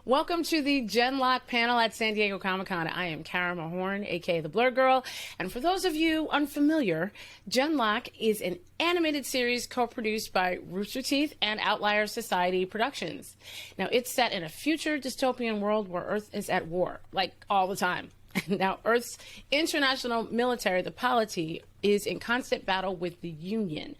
Welcome to the Genlock panel at San Diego Comic-Con. I am Karama Horne, aka the Blur Girl. And for those of you unfamiliar, Genlock is an animated series co-produced by Rooster Teeth and Outlier Society Productions. Now, it's set in a future dystopian world where Earth is at war, like all the time. Now, Earth's international military, the polity, is in constant battle with the Union,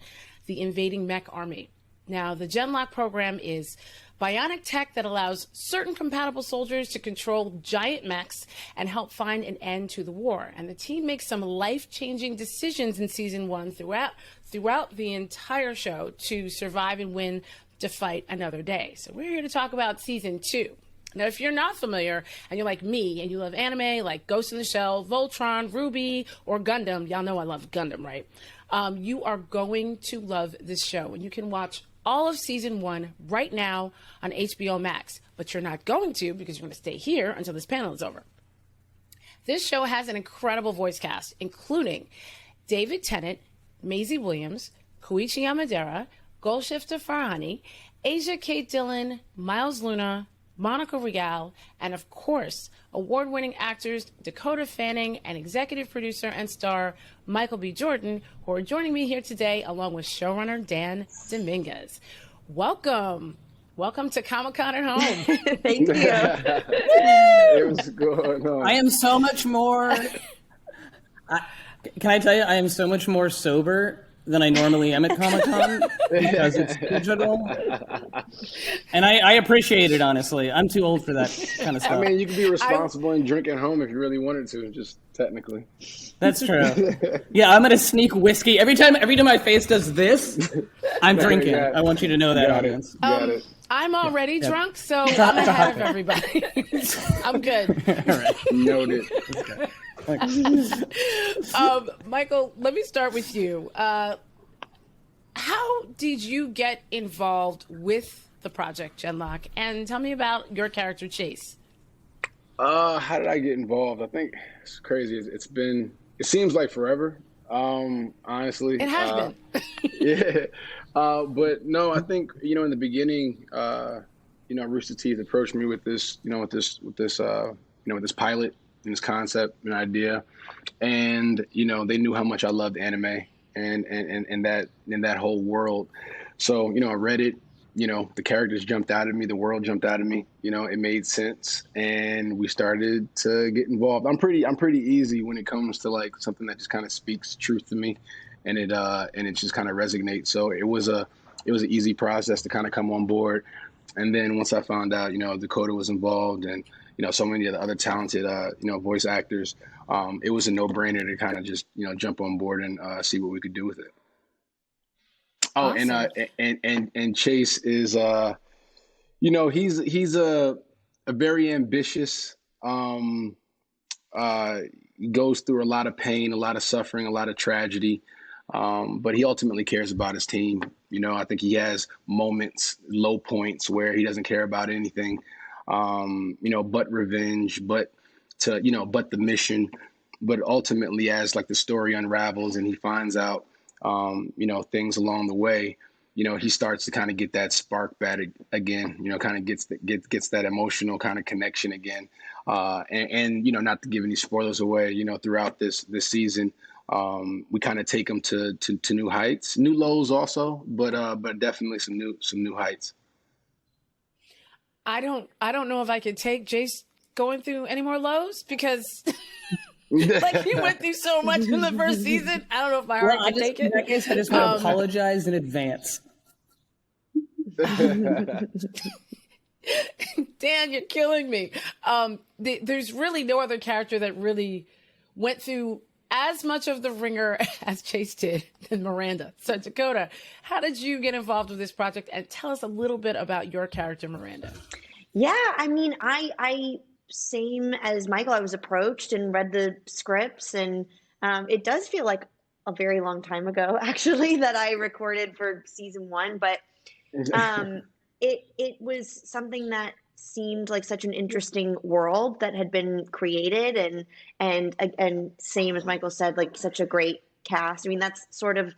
the invading mech army. Now, the Genlock program is bionic tech that allows certain compatible soldiers to control giant mechs and help find an end to the war. And the team makes some life-changing decisions in season 1 throughout the entire show to survive and win to fight another day. So we're here to talk about season 2. Now, if you're not familiar and you're like me and you love anime like Ghost in the Shell, Voltron, Ruby, or Gundam, y'all know I love Gundam, right? You are going to love this show, and you can watch all of season 1 right now on HBO Max, but you're not going to because you're going to stay here until this panel is over. This show has an incredible voice cast, including David Tennant, Maisie Williams, Koichi Yamadera, Golshifter Farhani, Asia Kate Dillon, Miles Luna, Monica Real, and of course, award-winning actors Dakota Fanning and executive producer and star Michael B. Jordan, who are joining me here today, along with showrunner Dan Dominguez. Welcome. Welcome to Comic-Con at Home. Thank you. It was going on. I am so much more... can I tell you, I am so much more sober than I normally am at Comic-Con because it's digital. And I appreciate it, honestly. I'm too old for that kind of stuff. I mean, you could be responsible and drink at home if you really wanted to, just technically. That's true. Yeah, I'm going to sneak whiskey. Every time my face does this, I'm drinking. I want you to know that, audience. Got it. I'm already drunk, so I'm ahead of everybody. I'm good. All right. Noted. Michael, let me start with you. How did you get involved with the project Genlock? And tell me about your character, Chase. How did I get involved? I think it's crazy. It seems like forever. Honestly. It has been. Yeah. But no, I think, in the beginning, Rooster Teeth approached me with this pilot and this concept and idea. And, they knew how much I loved anime and that whole world. So, I read it, the characters jumped out at me, the world jumped out at me, it made sense. And we started to get involved. I'm pretty easy when it comes to like something that just kind of speaks truth to me and it just kind of resonates. So it was an easy process to kind of come on board. And then once I found out, Dakota was involved and, so many of the other talented, voice actors, it was a no-brainer to kind of just, jump on board and see what we could do with it. Oh, awesome. And Chase is, he's a very ambitious, he goes through a lot of pain, a lot of suffering, a lot of tragedy, but he ultimately cares about his team. I think he has moments, low points where he doesn't care about anything. But revenge, but the mission, but ultimately as like the story unravels and he finds out, things along the way, he starts to kind of get that spark back again, kind of gets that emotional kind of connection again. And not to give any spoilers away, throughout this season, we kind of take him to new heights, new lows also, but definitely some new heights. I don't know if I could take Jace going through any more lows because like he went through so much in the first season. I don't know if my heart can take it. In that case, I just want to apologize in advance. Dan, you're killing me. There's really no other character that really went through as much of the ringer as Chase did than Miranda. So Dakota, how did you get involved with this project? And tell us a little bit about your character, Miranda. Yeah, I mean, I same as Michael, I was approached and read the scripts, and it does feel like a very long time ago, actually, that I recorded for season 1. But it was something that seemed like such an interesting world that had been created, and same as Michael said, like such a great cast. I mean, that's sort of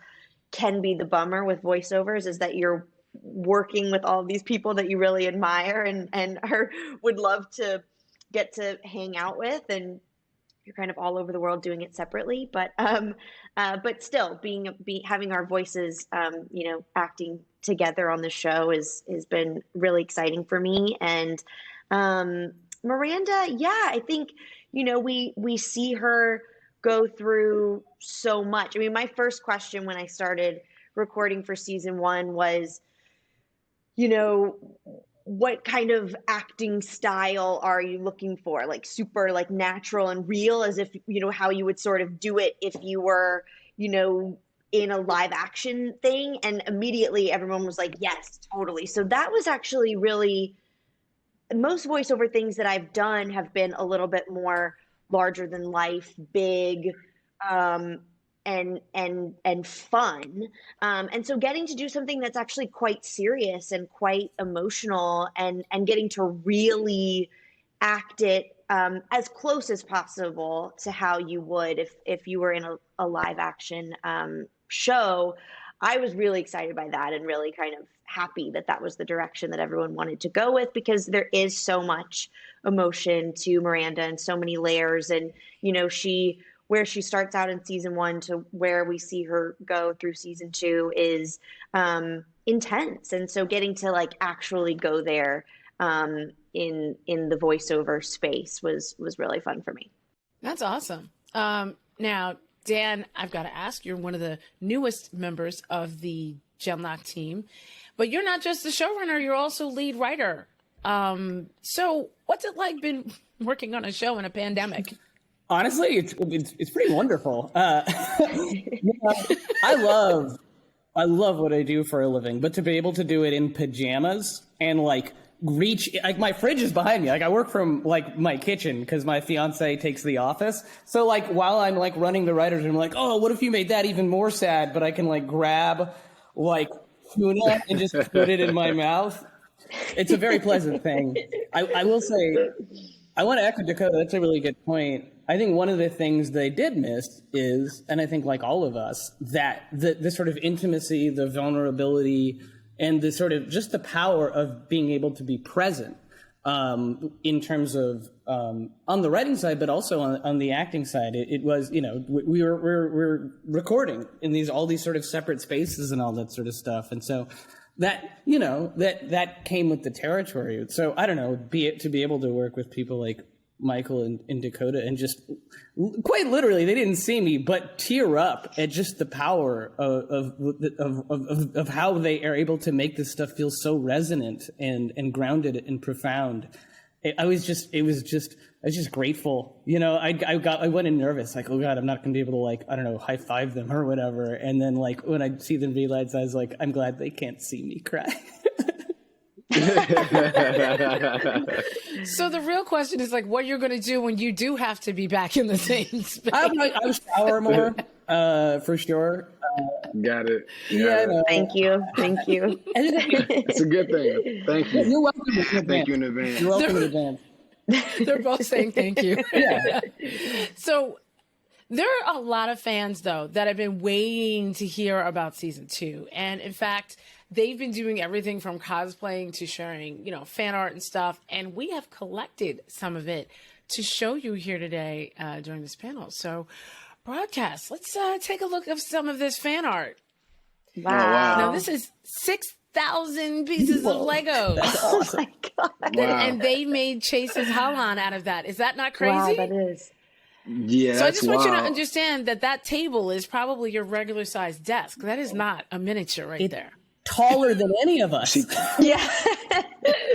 can be the bummer with voiceovers, is that you're working with all of these people that you really admire and would love to get to hang out with, and you're kind of all over the world doing it separately, but still having our voices, acting together on the show has been really exciting for me. And Miranda, yeah, I think, we see her go through so much. I mean, my first question when I started recording for season 1 was, what kind of acting style are you looking for? Like super like natural and real, as if, how you would sort of do it if you were, in a live action thing. And immediately everyone was like, yes, totally. So that was actually really, most voiceover things that I've done have been a little bit more larger than life, big, and fun. And so getting to do something that's actually quite serious and quite emotional, and getting to really act it as close as possible to how you would if you were in a live action show, I was really excited by that, and really kind of happy that was the direction that everyone wanted to go with, because there is so much emotion to Miranda and so many layers. And, where she starts out in season 1 to where we see her go through season 2 is intense. And so getting to like actually go there in the voiceover space was really fun for me. That's awesome. Now, Dan, I've got to ask, you're one of the newest members of the Genlock team, but you're not just the showrunner, you're also lead writer. So what's it like been working on a show in a pandemic? Honestly, it's pretty wonderful. I love what I do for a living, but to be able to do it in pajamas and like reach, like my fridge is behind me. Like I work from like my kitchen because my fiance takes the office. So like while I'm like running the writers room, I'm like, oh, what if you made that even more sad? But I can like grab like tuna and just put it in my mouth. It's a very pleasant thing. I will say, I want to echo Dakota. That's a really good point. I think one of the things they did miss is, and I think like all of us, that the sort of intimacy, the vulnerability, and the sort of just the power of being able to be present in terms of on the writing side, but also on the acting side. It was, we're recording in all these sort of separate spaces and all that sort of stuff. And so that, that came with the territory. So I don't know, to be able to work with people like Michael and Dakota, and just quite literally, they didn't see me, but tear up at just the power of how they are able to make this stuff feel so resonant and grounded and profound. I was just grateful. I went in nervous, like, oh God, I'm not going to be able to, like, I don't know, high five them or whatever. And then like when I see them realize, I was like, I'm glad they can't see me cry. So the real question is like, what you're going to do when you do have to be back in the same space. I'll shower more, for sure. Got it. Thank you. It's a good thing. Thank you. You're welcome. Thank you in advance. You're welcome in advance. They're both saying thank you. Yeah. So there are a lot of fans, though, that have been waiting to hear about season 2. And in fact, they've been doing everything from cosplaying to sharing, fan art and stuff. And we have collected some of it to show you here today during this panel. So broadcast, let's take a look at some of this fan art. Wow. Now, this is 6,000 pieces of Legos. Oh my God. Wow. And they made Chase's Holon out of that. Is that not crazy? Wow, that is. Yeah, So I just want you to wild. understand that table is probably your regular sized desk. That is not a miniature right there. Taller than any of us. Yeah.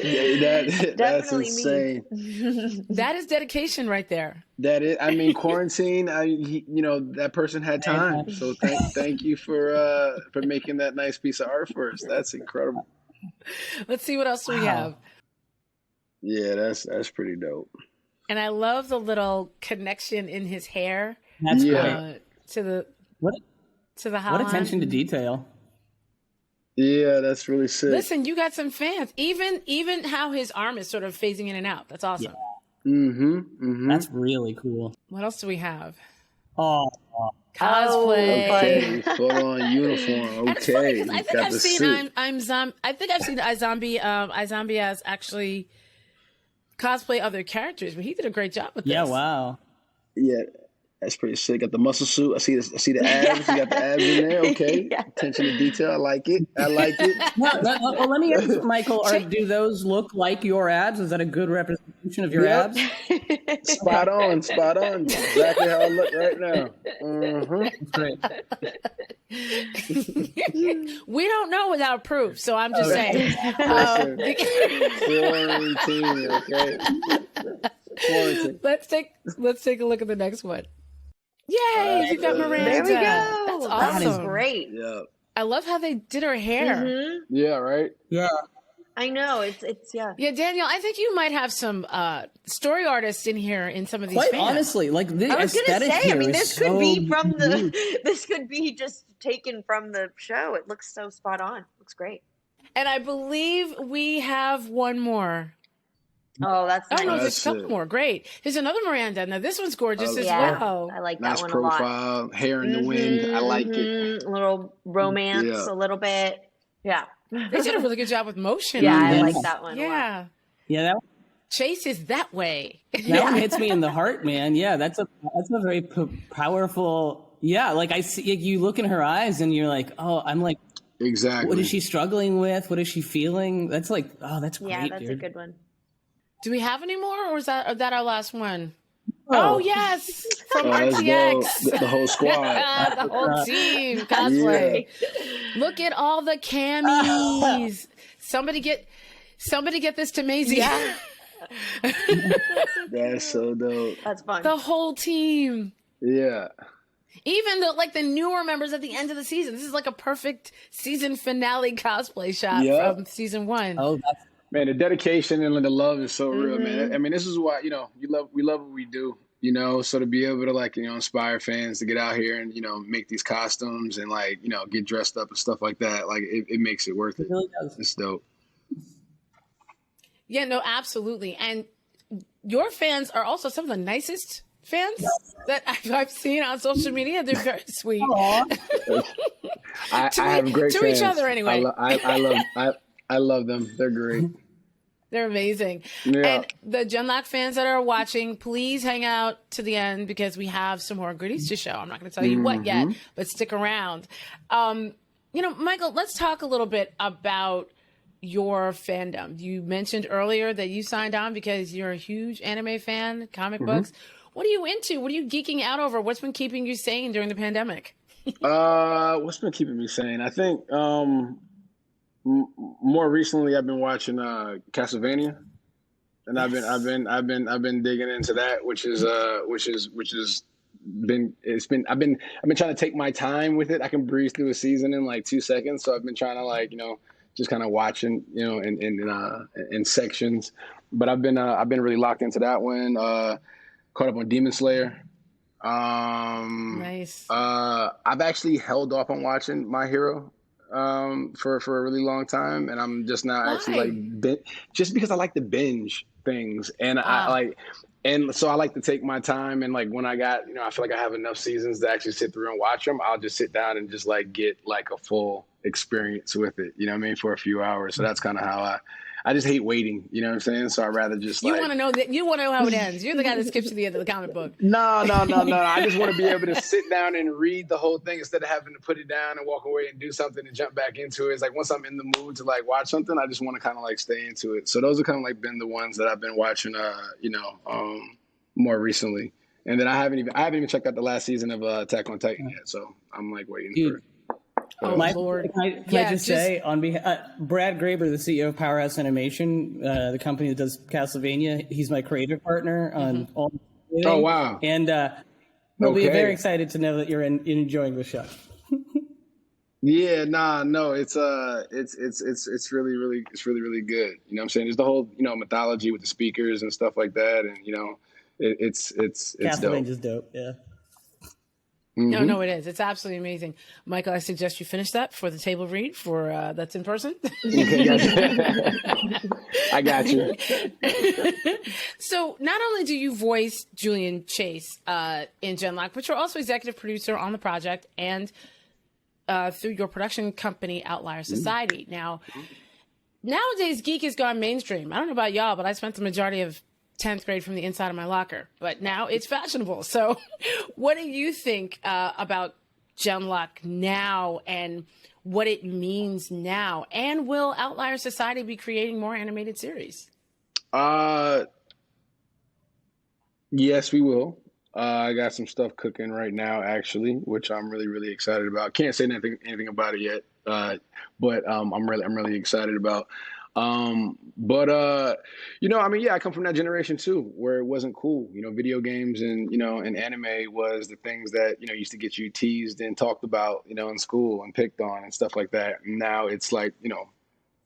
That's Definitely insane. That is dedication right there. That is, I mean, quarantine. That person had time. So thank you for making that nice piece of art for us. That's incredible. Let's see what else we have. Yeah, that's pretty dope. And I love the little connection in his hair. That's Yeah. great. To the What Holon. attention to detail. Yeah, that's really sick. Listen, you got some fans. Even how his arm is sort of phasing in and out. That's awesome. Mm-hmm. That's really cool. What else do we have? Oh, Cosplay. Okay, full on uniform. And it's funny Okay, because I think got I've the seen suit. I think I've seen iZombie as actually cosplay other characters, but he did a great job with this. Yeah, wow. Yeah, that's pretty sick. Got the muscle suit. I see the abs. You got the abs in there. Okay, Yeah. attention to detail. I like it. Well, let me ask, Michael, do those look like your abs? Is that a good representation of your Yep. abs? Spot on. Exactly how I look right now. That's great. We don't know without proof, so I'm just saying. Quarantine, okay. Quarantine. Let's take a look at the next one. Yay! You got Miranda. There we go. That's awesome. That is great. Yeah. I love how they did her hair. Mhm. Yeah. Right. Yeah. I know. It's yeah. Yeah, Daniel, I think you might have some story artists in here in some of these Quite fans. honestly, like the I was gonna aesthetic say, here I mean, is this so could be from unique. this could be just taken from the show. It looks so spot on. Looks great. And I believe we have one more. Oh, that's Oh, nice. no, there's a That's couple it. more. Great. There's another Miranda. Now, this one's gorgeous as Yeah, well. I like Nice that one a lot. profile. Hair in the wind. I like it. A little romance, Yeah. a little bit. Yeah. They did a really good job with motion. Yeah, on I this. like that one a lot. Yeah. Yeah, that Chase is that way. one hits me in the heart, man. Yeah, that's a very powerful. Yeah, like I see you look in her eyes and you're like, oh, I'm like, Exactly. what is she struggling with? What is she feeling? That's like, oh, that's great, Yeah, that's dude. a good one. Do we have any more, or is that our last one? Oh, yes, from Let's go. RTX. The whole squad. The whole team cosplay. Look at all the camis. Somebody get this to Maisie. Yeah. That's so dope. That's fun. The whole team. Yeah. Even the newer members at the end of the season. This is like a perfect season finale cosplay shot Yeah. from season 1. Oh, that's Man, the dedication and the love is so real, man. I mean, this is why, we love what we do, so to be able to inspire fans to get out here and, make these costumes and get dressed up and stuff like that. Like it makes it worth it. it really does. It's dope. Yeah, no, absolutely. And your fans are also some of the nicest fans that I've seen on social media. They're very sweet. I have great to fans. each other anyway. I love them. They're great. They're amazing. Yeah. And the Genlock fans that are watching, please hang out to the end because we have some more goodies to show. I'm not going to tell you what yet, but stick around. Michael, let's talk a little bit about your fandom. You mentioned earlier that you signed on because you're a huge anime fan, comic books. What are you into? What are you geeking out over? What's been keeping you sane during the pandemic? What's been keeping me sane? I think more recently I've been watching Castlevania, and I've been digging into that, which is I've been trying to take my time with it. I can breeze through a season in like 2 seconds, so I've been trying to just kind of watching in sections. But I've been really locked into that one. Caught up on Demon Slayer. Nice. I've actually held off on watching My Hero for a really long time, and I'm just now actually just because I like to binge things, and and so I like to take my time, and when I got I feel like I have enough seasons to actually sit through and watch them. I'll just sit down and just get a full experience with it, for a few hours. So that's kind of how I just hate waiting, you know what I'm saying? So I'd rather just You want to know how it ends. You're the guy that skips to the end of the comic book. No. I just want to be able to sit down and read the whole thing instead of having to put it down and walk away and do something and jump back into it. It's like once I'm in the mood to watch something, I just want to kind of stay into it. So those are kind of been the ones that I've been watching, more recently. And then I haven't even checked out the last season of Attack on Titan yet. So I'm waiting for it. Oh, Lord. Can I just say, on behalf Brad Graber, the CEO of Powerhouse Animation, the company that does Castlevania, he's my creative partner on all. Oh, wow. And he'll be very excited to know that you're enjoying the show. Yeah, no, it's really, really, really good. You know what I'm saying? There's the whole, mythology with the speakers and stuff like that, and it's dope. Castlevania's dope. Yeah. No, it is. It's absolutely amazing. Michael, I suggest you finish that for the table read for that's in person. Okay, gotcha. I got you. So not only do you voice Julian Chase in Genlock, but you're also executive producer on the project and through your production company, Outlier Society. Now, nowadays, geek has gone mainstream. I don't know about y'all, but I spent the majority of 10th grade from the inside of my locker, but now it's fashionable. So what do you think about Genlock now and what it means now? And will Outlier Society be creating more animated series? Yes, we will. I got some stuff cooking right now, actually, which I'm really, really excited about. Can't say anything about it yet, but I'm really excited about. I come from that generation too, where it wasn't cool. Video games and and anime was the things that used to get you teased and talked about, in school and picked on and stuff like that. And now it's like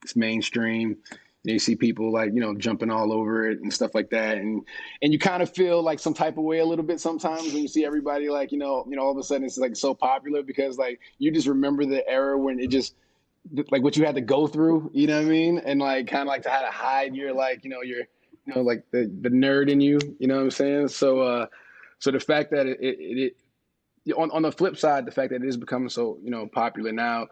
it's mainstream. You see people like jumping all over it and stuff like that, and you kind of feel like some type of way a little bit sometimes when you see everybody like all of a sudden it's like so popular, because like you just remember the era when it just like what you had to go through, you know what I mean? And like kind of like to how to hide your like, your like the nerd in you, you know what I'm saying? So the fact that it on the flip side, the fact that it is becoming so, popular now,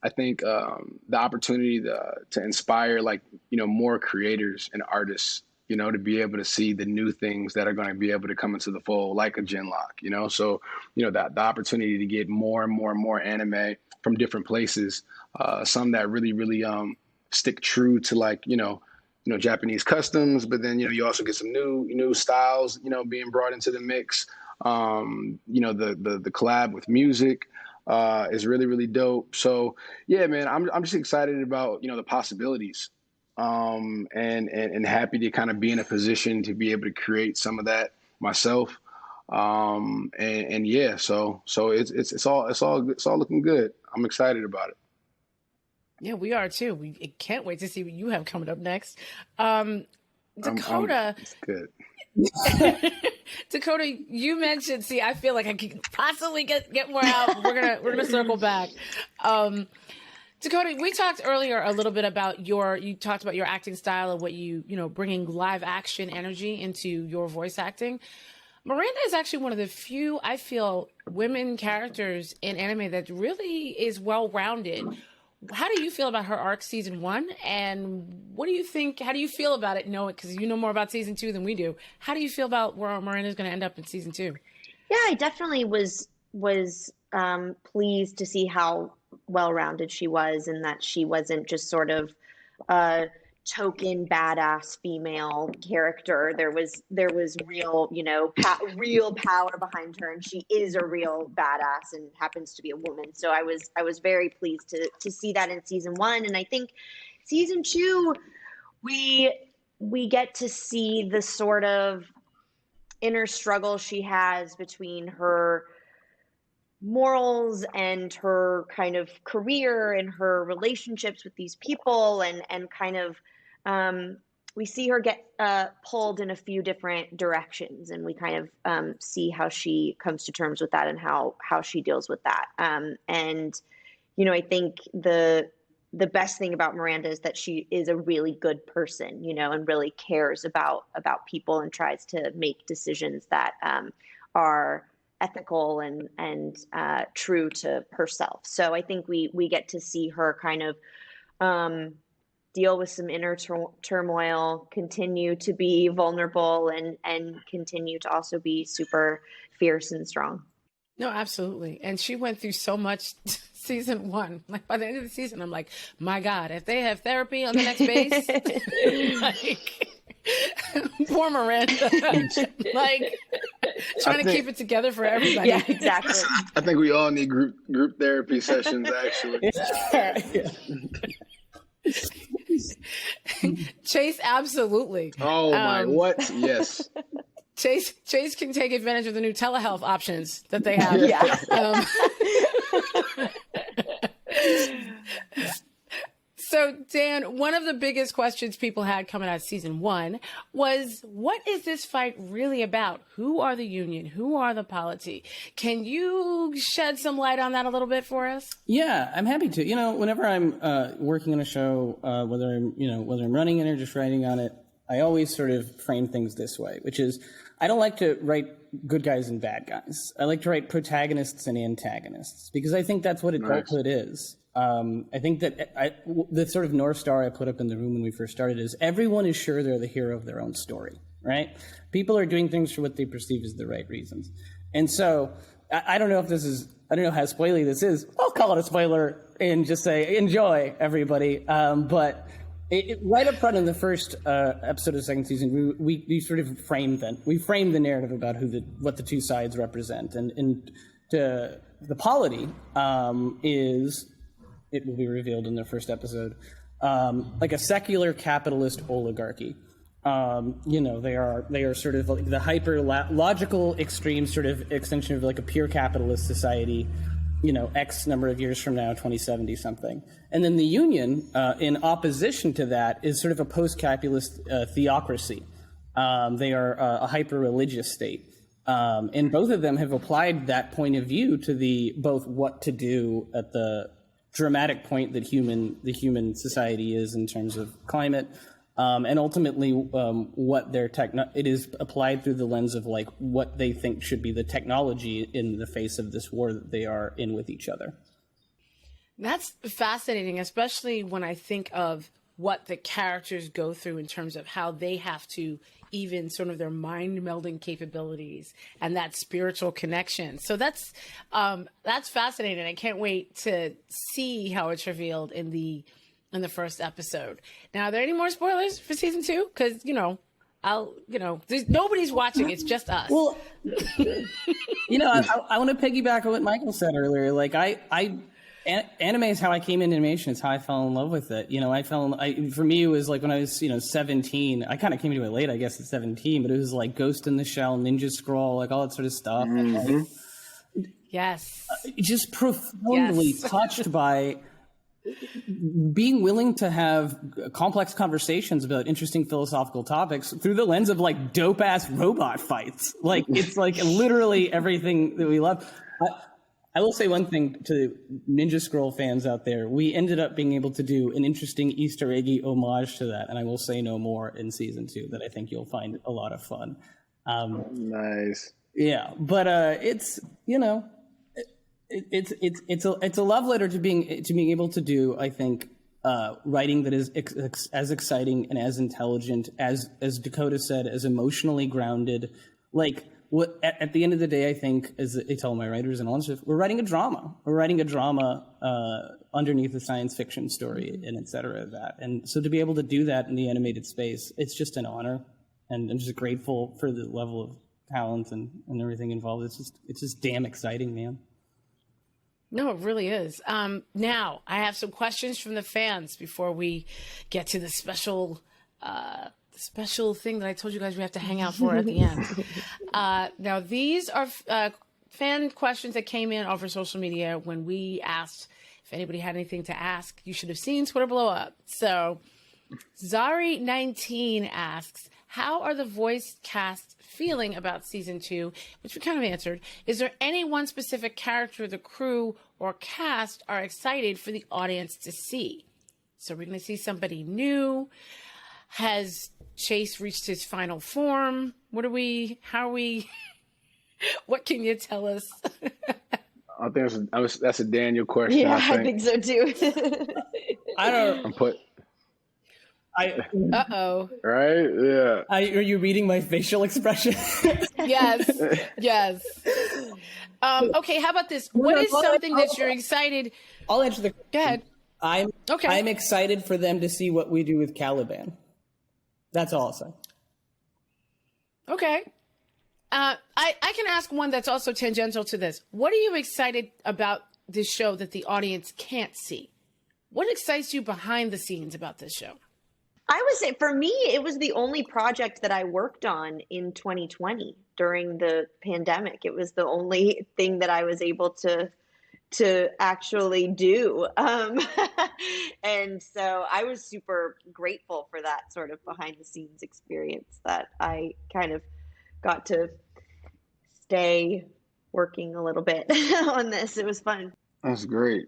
I think the opportunity to inspire like, more creators and artists, to be able to see the new things that are going to be able to come into the fold, like a Genlock, so, that the opportunity to get more and more and more anime from different places, some that really, really stick true to like, Japanese customs, but then, you also get some new styles, being brought into the mix. The collab with music is really, really dope. So yeah, man, I'm just excited about, the possibilities. And happy to kind of be in a position to be able to create some of that myself. And yeah, so it's all looking good. I'm excited about it. Yeah, we are too. We can't wait to see what you have coming up next. Dakota. It's good. Dakota, you mentioned, see, I feel like I could possibly get more out. We're gonna circle back. Dakota, we talked earlier a little bit about you talked about your acting style and what bringing live action energy into your voice acting. Miranda is actually one of the few, I feel, women characters in anime that really is well-rounded. How do you feel about her arc season 1? And what do you think, how do you feel about it? Because you know more about season 2 than we do. How do you feel about where Miranda's going to end up in season 2? Yeah, I definitely was pleased to see how well-rounded she was, and that she wasn't just sort of a token badass female character. There was real, real power behind her, and she is a real badass and happens to be a woman. So I was very pleased to see that in season 1. And I think season 2, we get to see the sort of inner struggle she has between her morals and her kind of career and her relationships with these people, and kind of we see her get pulled in a few different directions, and we kind of see how she comes to terms with that and how she deals with that. And I think the best thing about Miranda is that she is a really good person, and really cares about people and tries to make decisions that are ethical and true to herself. So I think we get to see her kind of deal with some inner turmoil, continue to be vulnerable, and continue to also be super fierce and strong. No, absolutely. And she went through so much season 1. Like by the end of the season, I'm like, my God, if they have therapy on the next base, like poor Miranda, like trying to keep it together for everybody. Yeah, exactly. I think we all need group therapy sessions, actually. Chase, absolutely. Oh my, what? Yes. Chase can take advantage of the new telehealth options that they have. Yeah. So Dan, one of the biggest questions people had coming out of season 1 was, what is this fight really about? Who are the Union? Who are the polity? Can you shed some light on that a little bit for us? Yeah, I'm happy to. Whenever I'm working on a show, whether I'm running it or just writing on it, I always sort of frame things this way, which is I don't like to write good guys and bad guys. I like to write protagonists and antagonists because I think that's what adulthood is. I think that the sort of North Star I put up in the room when we first started is everyone is sure they're the hero of their own story, right? People are doing things for what they perceive as the right reasons. And so I don't know I don't know how spoilery this is. I'll call it a spoiler and just say, enjoy, everybody. But right up front in the first episode of the second season, we sort of framed the narrative about what the two sides represent. And the polity is, it will be revealed in the first episode, like a secular capitalist oligarchy. They are sort of like the hyper logical extreme sort of extension of like a pure capitalist society, X number of years from now, 2070 something. And then the Union, in opposition to that, is sort of a post-capitalist theocracy. They are a hyper-religious state. And both of them have applied that point of view to both what to do at the dramatic point that the human society is in terms of climate, and ultimately what it is applied through the lens of like what they think should be the technology in the face of this war that they are in with each other. That's fascinating, especially when I think of what the characters go through in terms of how they have to even sort of their mind melding capabilities and that spiritual connection. So that's fascinating. I can't wait to see how it's revealed in the first episode. Now, are there any more spoilers for season 2? Because, nobody's watching. It's just us. Well, I want to piggyback on what Michael said earlier. Like anime is how I came into animation. It's how I fell in love with it. For me, it was like when I was, 17. I kind of came into it late, I guess, at 17. But it was like Ghost in the Shell, Ninja Scroll, like all that sort of stuff. Mm-hmm. Yes. Just profoundly touched by being willing to have complex conversations about interesting philosophical topics through the lens of like dope ass robot fights. Like it's like literally everything that we love. I will say one thing to Ninja Scroll fans out there. We ended up being able to do an interesting Easter eggy homage to that, and I will say no more in season 2 that I think you'll find a lot of fun. Nice. Yeah, but it's it's a love letter to being able to do, I think, writing that is as exciting and as intelligent as Dakota said, as emotionally grounded. Like what at the end of the day, I think, as I tell my writers and all this, we're writing a drama. We're writing a drama underneath a science fiction story and et cetera. And so to be able to do that in the animated space, it's just an honor, and I'm just grateful for the level of talent and everything involved. It's just damn exciting, man. No, it really is. Now, I have some questions from the fans before we get to the special thing that I told you guys we have to hang out for at the end. Now, these are fan questions that came in over social media when we asked if anybody had anything to ask. You should have seen Twitter blow up. So, Zari19 asks, how are the voice cast feeling about season 2, which we kind of answered? Is there any one specific character the crew or cast are excited for the audience to see? So we're going to see somebody new. Has Chase reached his final form? What can you tell us? I think that's a Daniel question. Yeah, I think so too. Uh-oh. Right? Yeah. Are you reading my facial expression? Yes. Okay, how about this? What is something that you're excited? I'll answer the question. Go ahead. I'm excited for them to see what we do with Caliban. That's all I'll say. Okay. I can ask one that's also tangential to this. What are you excited about this show that the audience can't see? What excites you behind the scenes about this show? I would say for me, it was the only project that I worked on in 2020 during the pandemic. It was the only thing that I was able to to actually do. And so I was super grateful for that sort of behind the scenes experience that I kind of got to stay working a little bit on this. It was fun. That's great.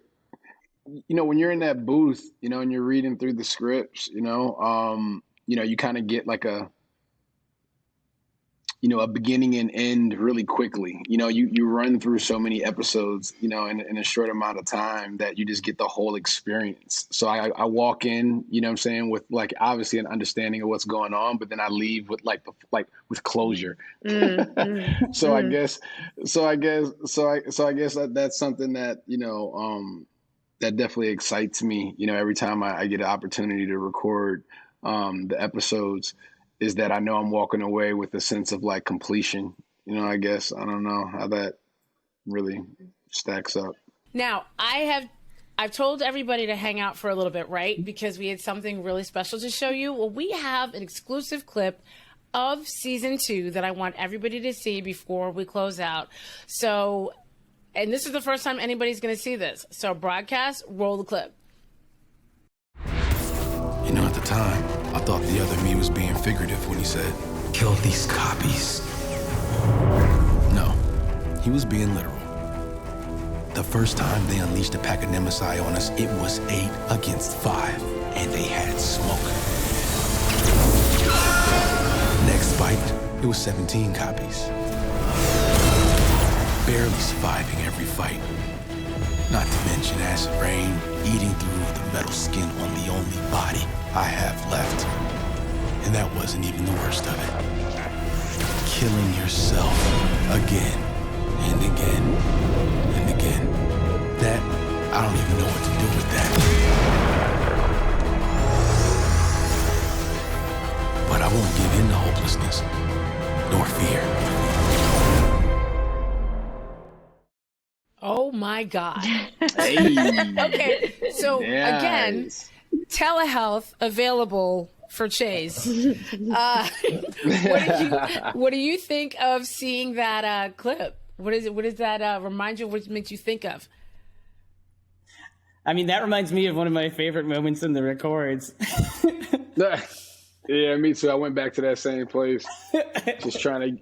When you're in that booth, and you're reading through the scripts, you kind of get like a beginning and end really quickly. You run through so many episodes, in a short amount of time that you just get the whole experience. So I walk in, with like obviously an understanding of what's going on, but then I leave with with closure. So I guess that's something that, that definitely excites me, every time I get an opportunity to record the episodes, is that I know I'm walking away with a sense of like completion. I guess, I don't know how that really stacks up. Now, I've told everybody to hang out for a little bit, right? Because we had something really special to show you. Well, we have an exclusive clip of season 2 that I want everybody to see before we close out. So, and this is the first time anybody's going to see this. So broadcast, roll the clip. At the time, I thought the other me was being figurative when he said, "Kill these copies." No, he was being literal. The first time they unleashed a pack of Nemesis on us, it was 8 against 5, and they had smoke. Next fight, it was 17 copies. Barely surviving every fight. Not to mention acid rain, eating through the metal skin on the only body I have left. And that wasn't even the worst of it. Killing yourself again and again and again. That, I don't even know what to do with that. But I won't give in to hopelessness, nor fear. Oh my God. Hey. Okay, so Yes. again, telehealth available for Chase. What do you think of seeing that clip? What does that remind you of? What makes you think of? I mean, that reminds me of one of my favorite moments in the records. Yeah, me too. I went back to that same place, just trying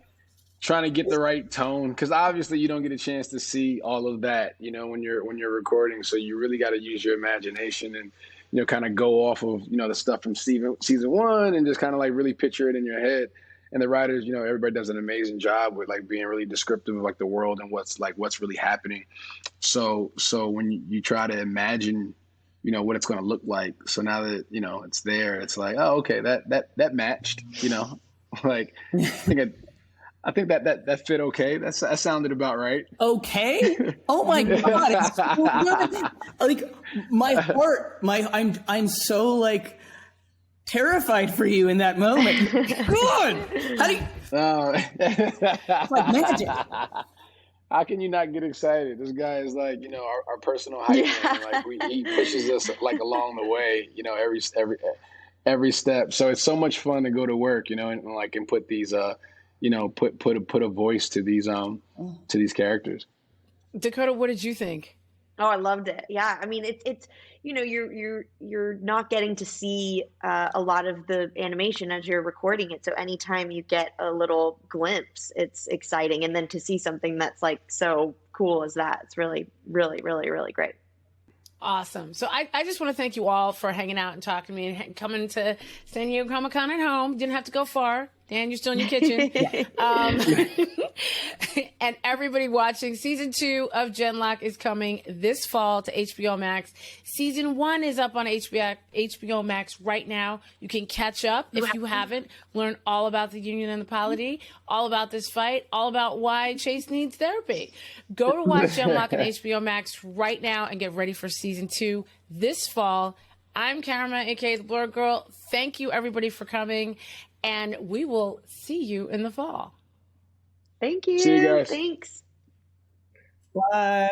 to get the right tone, because obviously you don't get a chance to see all of that, when you're recording. So you really got to use your imagination and kind of go off of the stuff from season 1 and just kind of like really picture it in your head. And the writers, everybody does an amazing job with like being really descriptive of like the world and what's really happening. So when you try to imagine what it's going to look like, so now that it's there, it's like, oh, okay, that matched, like I think that fit okay. That sounded about right. Okay. Oh my God. It's so good. Like my heart, I'm so like terrified for you in that moment. God, how do you? It's like magic. How can you not get excited? This guy is like, our personal hype man. Like he pushes us like along the way, every step. So it's so much fun to go to work, and put these put a voice to these characters. Dakota, what did you think? Oh, I loved it. Yeah, I mean, it's you're not getting to see a lot of the animation as you're recording it. So anytime you get a little glimpse, it's exciting. And then to see something that's like so cool as that, it's really, really, really, really great. Awesome. So I just want to thank you all for hanging out and talking to me and coming to San Diego Comic-Con at home. Didn't have to go far. Dan, you're still in your kitchen. And everybody watching, season 2 of Genlock is coming this fall to HBO Max. Season 1 is up on HBO Max right now. You can catch up if you haven't. Learn all about the Union and the Polity, all about this fight, all about why Chase needs therapy. Go to watch Genlock on HBO Max right now and get ready for season 2 this fall. I'm Karama, aka the Blur Girl. Thank you, everybody, for coming, and we will see you in the fall. Thank you. See you guys. Thanks. Bye.